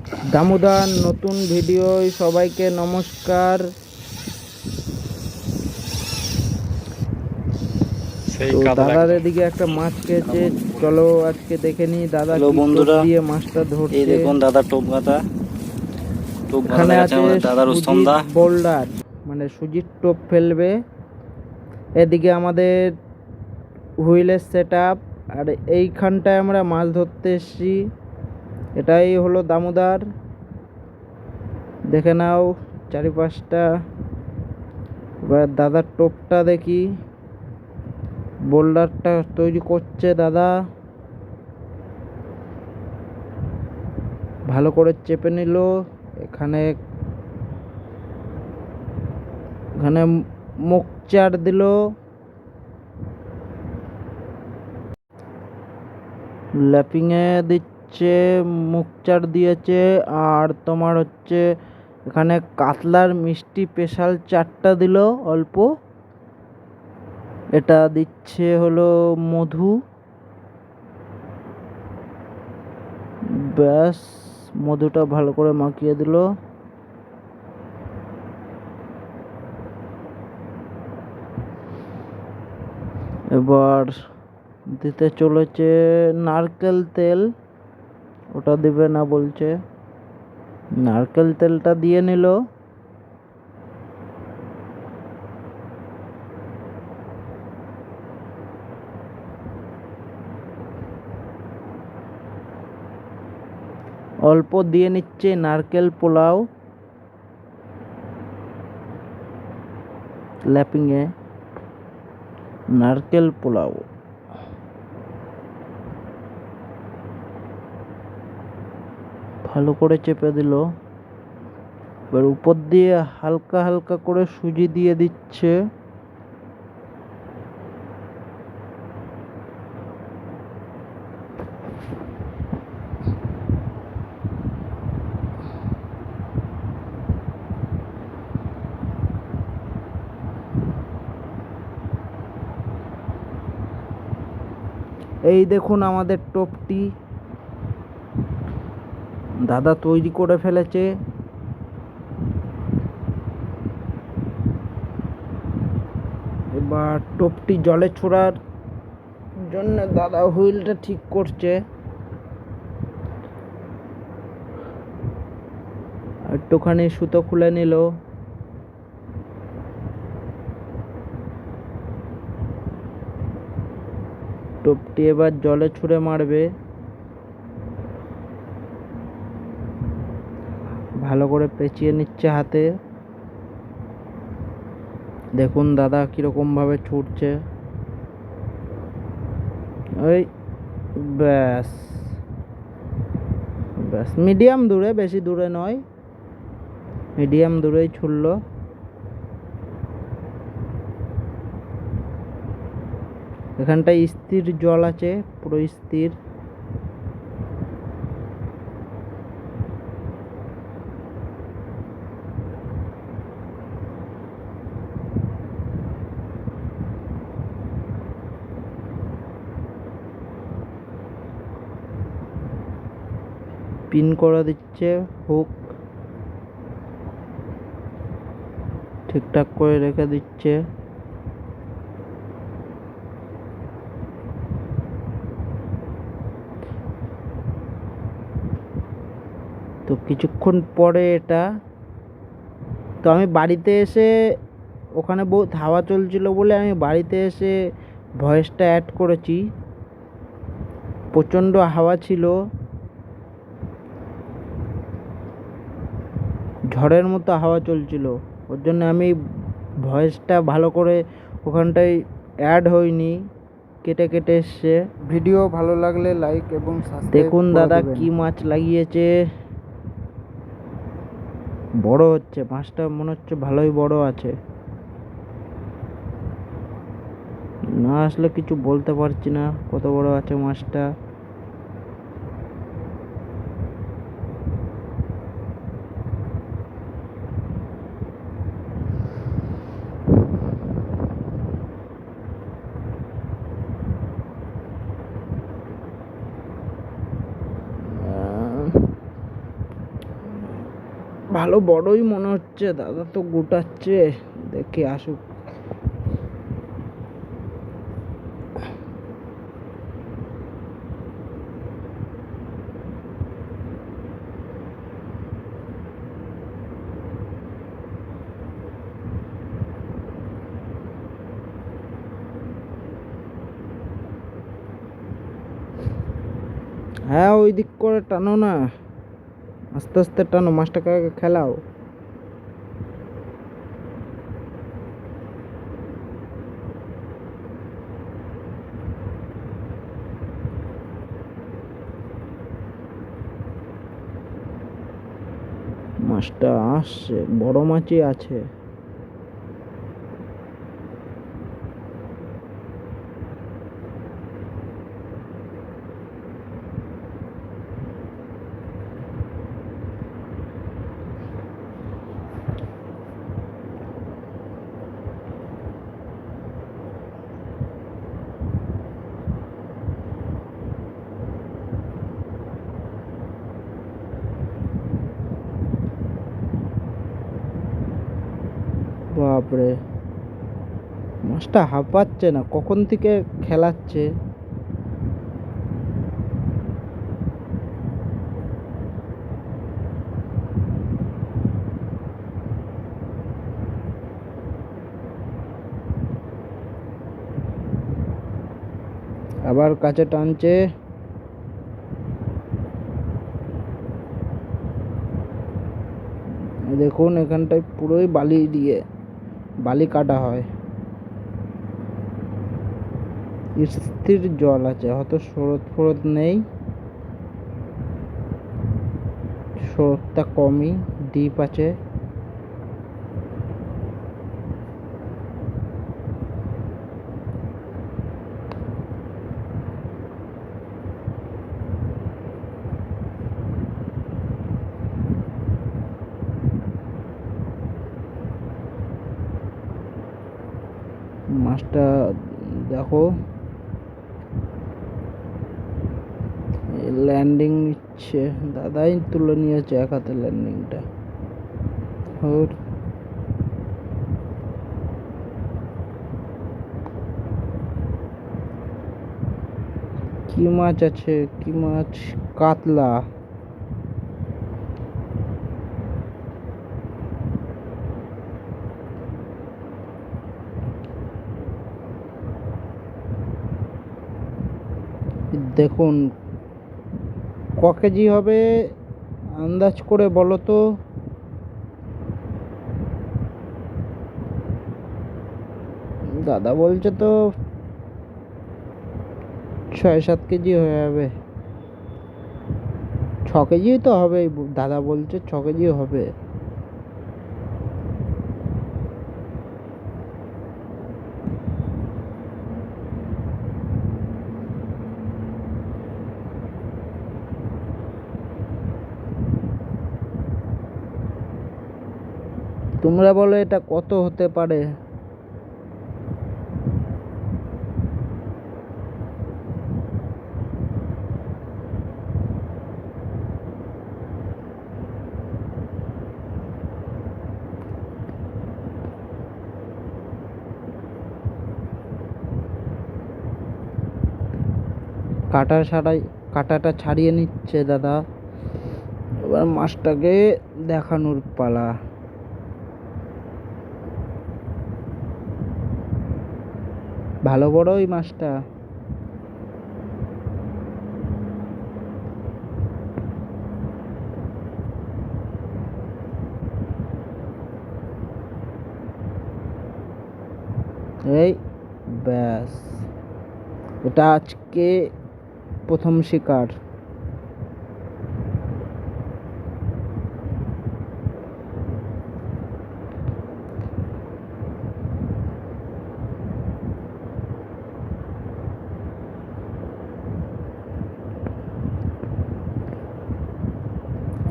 দামোদর নতুন ভিডিও সবাইকে নমস্কার। তো দাদার এদিকে একটা মাছ খেয়েছে, চলো আজকে দেখে নি দাদা কি টোপ দিয়ে মাছটা ধরছে। এই দেখুন দাদা টোপ গাঁথা এখানে আছে দাদার সুজিত বোল্ডার, মানে সুজিত টোপ ফেলবে। এদিকে আমাদের হুইলের সেট আপ, আর এইখানটায় আমরা মাছ ধরতে এসছি। এটাই হলো দামোদর, দেখে নাও চারিপাশটা। এবার দাদার টোপটা দেখি, বোল্ডারটা তৈরি করছে দাদা, ভালো করে চেপে নিল। এখানে মুখচার দিল, ল্যাপিংয়ে দিচ্ছে, মুখচার দিয়েছে। আর তোমার হচ্ছে এখানে কাতলার মিষ্টি স্পেশাল চারটা দিল অল্প, এটা দিচ্ছে হলো মধু। ব্যাস, মধুটা ভালো করে মাখিয়ে দিল। এবার দিতে চলেছে নারকেল তেল, ওটা দিবে না বলছে, নারকেল তেলটা দিয়ে নিল। অল্প দিয়ে নিচ্ছে নারকেল পোলাও ল্যাপিংয়ে, নারকেল পোলাও। ভালো করে চেপে দিল। এবার উপর দিয়ে হালকা হালকা করে সুজি দিয়ে দিচ্ছে। এই দেখুন আমাদের টোপটি দাদা তৈরি করে ফেলেছে। এবার টোপটি জলে ছোড়ার জন্য দাদা হুইলটা ঠিক করছে। একটুখানি সুতো খুলে নিল। টোপটি এবার জলে ছুঁড়ে মারবে, ভালো করে পেঁচিয়ে নিচ্ছে হাতে। দেখুন দাদা কিরকম ভাবে ছুটছে। ওই ব্যাস ব্যাস, মিডিয়াম দূরে, বেশি দূরে নয়, মিডিয়াম দূরেই ছুড়ল। এখানটায় স্থির জল আছে, পুরো স্থির। পিন করে দিচ্ছে, হুক ঠিকঠাক করে রেখে দিচ্ছে। তো কিছুক্ষণ পরে এটা, তো আমি বাড়িতে এসে, ওখানে বহুত হাওয়া চলছিল বলে আমি বাড়িতে এসে ভয়েসটা অ্যাড করেছি। প্রচণ্ড হাওয়া ছিল, ঝড়ের মতো হাওয়া চলছিল, ওর জন্য আমি ভয়েসটা ভালো করে ওখানটায় অ্যাড হয়নি, কেটে কেটে এসছে। ভিডিও ভালো লাগলে লাইক এবং সাবস্ক্রাইব দেখুন দাদা কি মাছ লাগিয়েছে, বড় হচ্ছে মাছটা, মনে হচ্ছে ভালোই বড় আছে। না আসলে কিছু বলতে পারছি না কত বড় আছে মাছটা। ভালো বড়ই মনে হচ্ছে, দাদা তো গোটাচ্ছে, দেখি আসুক। হ্যাঁ, ওই দিক করে টানো না, আস্তে আস্তে টানো, মাছটাকে আগে খেলাও। মাছটা আসছে, বড় মাছই আছে। বাপরে, মাছটা হাঁপাচ্ছে না, কখন থেকে খেলাচ্ছে। আবার কাছে টানছে। দেখুন এখানটায় পুরোই বালি দিয়ে বালি কাটা হয়, স্থির জল আছে, হয়তো স্রোত ফোরত নেই, স্রোতটা কমই, ডিপ আছে। মাছটা দেখো, ল্যান্ডিং নিচ্ছে, দাদাই তুলে নিয়েছে এক হাতে ল্যান্ডিংটা। ওর কি মাছ আছে, কি মাছ? কাতলা। দেখুন ক কেজি হবে আন্দাজ করে বলো তো। দাদা বলছে তো 6-7 কেজি হয়ে যাবে, 6 কেজি তো হবে, দাদা বলছে 6 কেজি হবে। তোমরা বলো এটা কত হতে পারে? কাঁটাটা ছাড়িয়ে নিচ্ছে দাদা, এবার মাছটাকে দেখানোর পালা। ভালো বড় ওই মাছটা। এই ব্যাস, এটা আজকে প্রথম শিকার।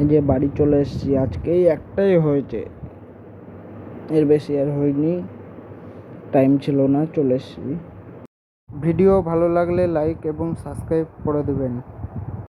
এই যে বাড়ি চলে এসেছি, আজকেই একটাই হয়েছে, এর বেশি আর হয়নি, টাইম ছিল না, চলে এসেছি। ভিডিও ভালো লাগলে লাইক এবং সাবস্ক্রাইব করে দেবেন।